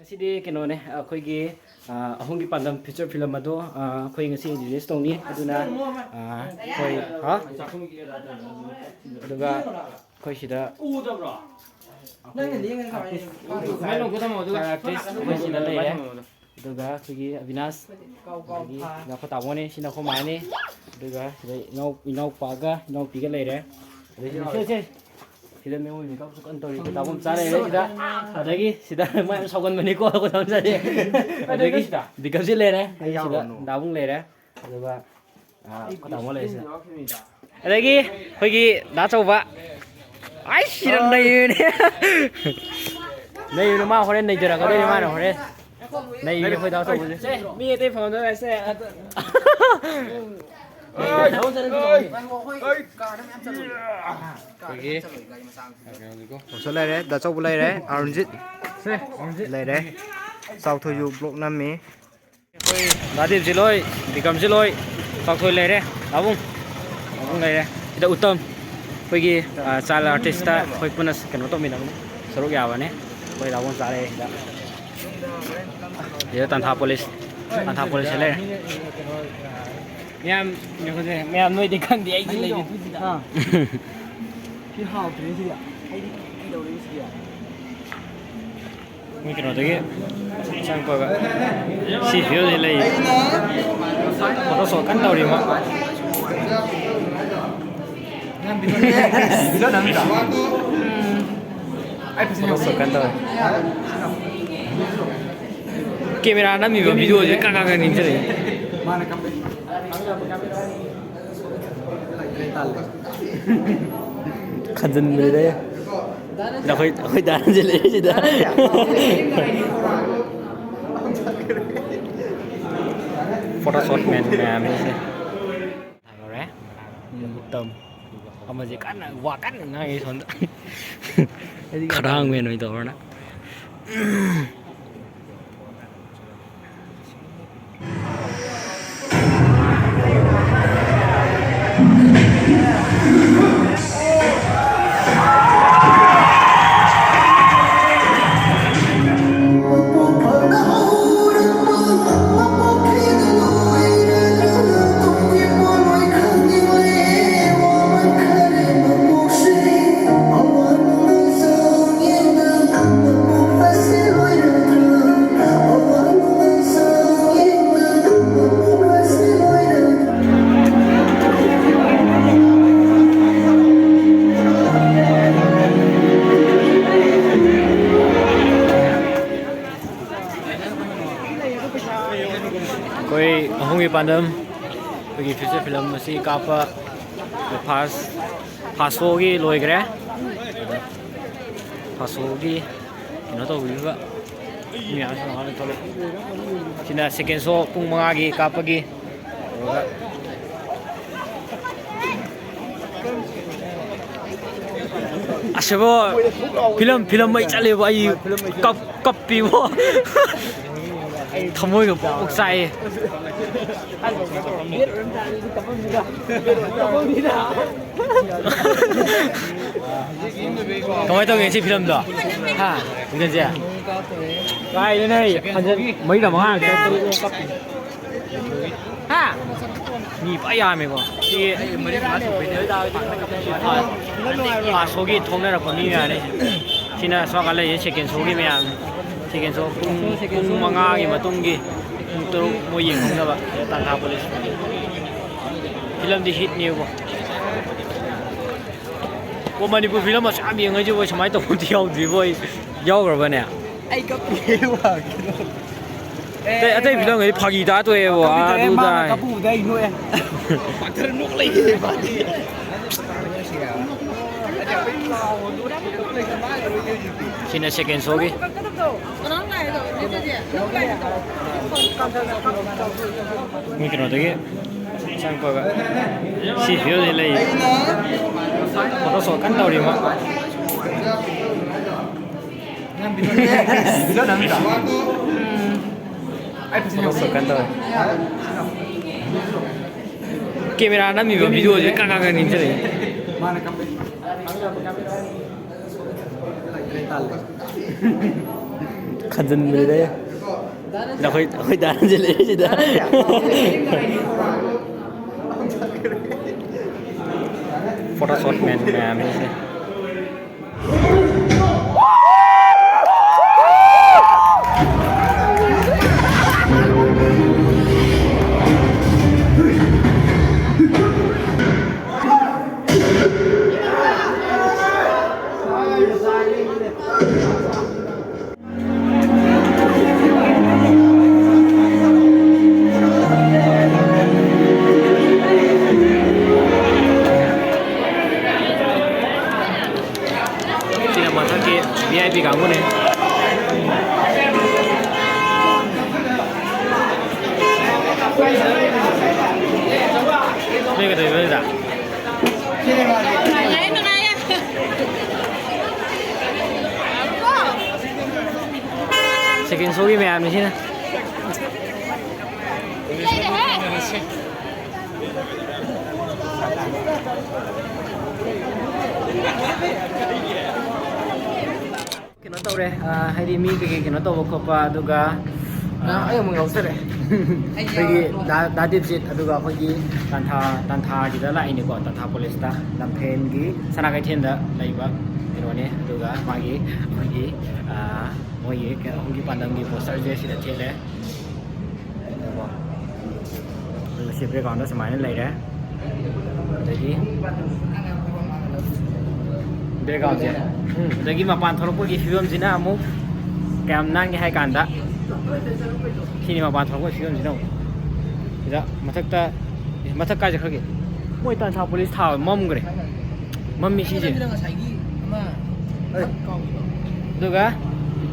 ꯉꯁꯤꯗꯤ ꯀꯩꯅꯣꯅꯦ ꯑꯩꯈꯣꯏꯒꯤ ꯑꯍꯨꯝꯒꯤ ꯄꯥꯟꯗꯝ ꯐꯤꯆꯔ ꯐꯤꯂꯝ ꯑꯗꯣ ꯑꯩꯈꯣꯏ ꯉꯁꯤ ꯔꯤꯂꯤꯁ ꯇꯧꯅꯤ ꯑꯗꯨꯅ ꯑꯩꯈꯣꯏ ꯑꯗꯨꯒ ꯑꯩꯈꯣꯏ ꯁꯤꯗ ꯑꯩꯈꯣꯏ ꯁꯤꯗ ꯂꯩꯔꯦ ꯑꯗꯨꯒ ꯑꯩꯈꯣꯏꯒꯤ ꯑꯕꯤꯅꯥꯁ ꯑꯗꯒꯤ ꯉꯥꯈꯣ ꯇꯥꯃꯣꯅꯦ ꯁꯤꯅ ꯑꯩꯈꯣꯏ ꯃꯥꯅꯦ ꯑꯗꯨꯒ ꯁꯤꯗ ꯏꯅꯥꯎꯄꯥꯒ ꯏꯅꯥꯎꯄꯤꯒ ꯂꯩꯔꯦ ꯑꯗꯒꯤ sida may uwi ka sukan tori kita pun cari sida adagi sida may saugan maniko ako tahu saja adagi bikam sih lere sida dabung lere aduga kota mo lere adagi pergi dah coba ai sida naik ini naik ini mah hore naik jarak ada di mana hore naik ini pergi dah coba mi itu phone tu saya số này đấy đã cho này đấy Arunjit này đấy sau thôi dù block năm mí đã tìm gì lôi bị cầm gì lôi sau thôi này đấy abung này đấy kita utam pergi salah artis ta pergi pun kan untuk minum seru ya wane pergi abung salah dia tantang polisเลยMẹ nuôi thì cần thì anh lấy được gì đó. Cái hào cái gì ạ? Hay đi đâu đấy gì ạ? Mình cái đó đấy sang qua cái xì phiếu thì lấy. Có đó số cắn đầu đi mà. Rất đáng sợ. Có đó số cắn đầu. Camera nó mình video chứ căng nhìn thế này. Khăn người đấy là khơi đàn gì lấy gì đó Photoshop men mình sẽ thay vào đấy tầm ông mà gì cắt là quả cắt là ngay thôi khá đang nguyên rồi đó Koi ahungi pandam pergi feature film masih kapa pasogi loi kere pasogi kena tahu juga ni asal hal itu Cina second show pung mangagi kapa gi asal film mai cale bayi kap piwo thầm môi của bốc say có mấy tôi nghe xem phim đó ha nhìn chưa cái đây này mấy đồng hàng ha nhị bãi à mày có thì mấy cái số bên đấy tao số kia thông này là còn như này thì là sao cái này check in số kia mày Chicken so kung mga gi matunggi untuk mo yeng na ba tangha police film di hit ni ko ko Manipur film ma sa mi ngai jo samai to ti yau di boy yau ro ba ne ai ka pi wa te atai film ngai phagi da twe bo a du da ka pu dai no ya pak thar nok lai ba di Sina second so gi mình cái đó đấy sang qua cái xì phiếu thì lấy có đó số cắn đầu đi mà rất đáng sợ có đó số cắn đầu camera nó mình video chứ căng nhìn thế này 간전물에 나 거의 다른 질레지다. 포토shot man sih. VIP kamu nih. Ini kata dia dah. Sekian sogi me am ni sini. Kena tahu deh, hari ini kena tahu apa juga. ayo mengawsare Pergi dadip sit aduga khoi tantha kita la ini ko tantha police ta lampen gi sana kai thenda laiba irone aduga magi moi ke pandang gi poster je sida thele aduga se background da samai lai da jadi background je jadi mapan thorok gi film jina amu kam nang gi hai kanda khi mà bàn thảo có chuyện gì đâu, dạ mà thắc cái gì khác kì, mỗi tan thảo police thảo mom cái, mom mi gì, được á,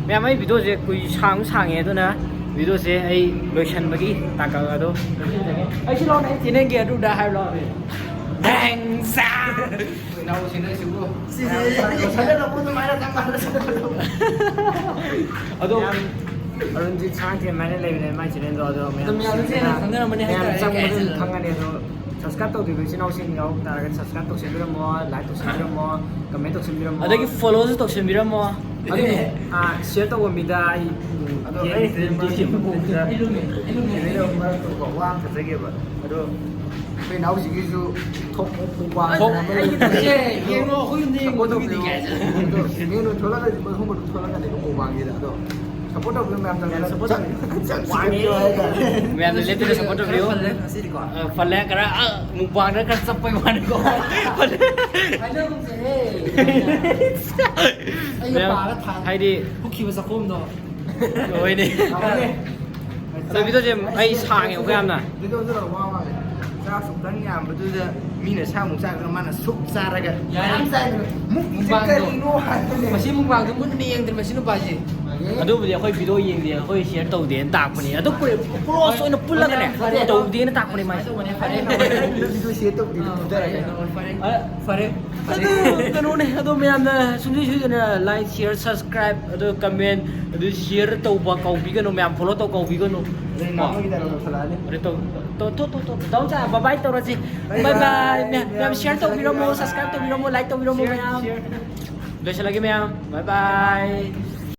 mẹ mấy video gì cứ sáng nghe thôi nè, video gì ai lotion bagi tak kau tu, ai xin lỗi này chỉ nên kia tu dah hai lỗi, dang sa, nào xin lỗi xíu, saya dah pun main dah tambah aduh. Arunjit Chang मैंने लेने में चलें तो मैं खंगने तो subscribe तो दिवस ना उसे निकाल तारगे subscribe तो सिंबिरम मो like तो सिंबिरम मो comment तो सिंबिरम मो अदगी follow तो सिंबिरम मो अदगी share तो वो मिदा ये वीडियो में तो वांग तो जगह पर अदो पे नाउ जिगी जो थोक पुवा ये नो कोई नहीं वो तो ये नो थोड़ा का हम को थोड़ा का देखो वांग ये तो support of mem jangan support mem lihat itu support of you fale kara mukbang dah kan sampai mana kau ada hai di hoki bahasa kom do oh ini tapi itu je ai sang yang kau amna itu tu lah wah wah saya sudah ni am betul je mina sang mukbang kalau mana sup sara kan mukbang tu masih mukbang tu pun ni yang termasuk apa je aduh dia koi video yang dia koi share tau dia tak pun ni aduh pro so ina pulang kan ya tau dia tak pun ni mai video share tau dia fare aduh ni aduh meyam na suni suni na like share subscribe aduh comment aduh share tau ba kau bigan no meyam follow tau kau bigan no to tau cha bye bye tau raji bye bye meyam share tau video mo subscribe tau video mo like tau video mo meyam udah lagi meyam bye bye